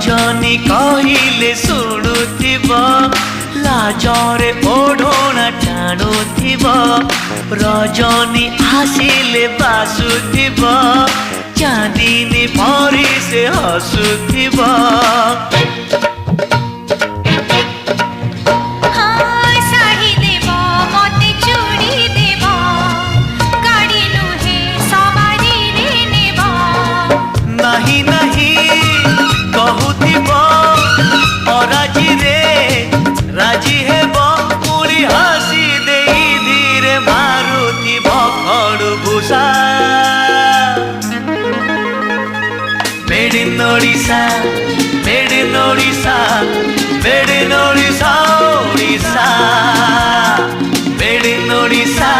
रजनी कहले शुणुथिब लाजरे ओढ़ना टाणुथिब रजनी आसिले बासुथिब चांदनी परी से हसुथिब नहीं नहीं कहूथिब अराजी रे राजी हेब पुरी हसी दे धीरे मारुथिब खड़भूषा made in Odisha made in Odisha made in Odisha Odisha made in Odisha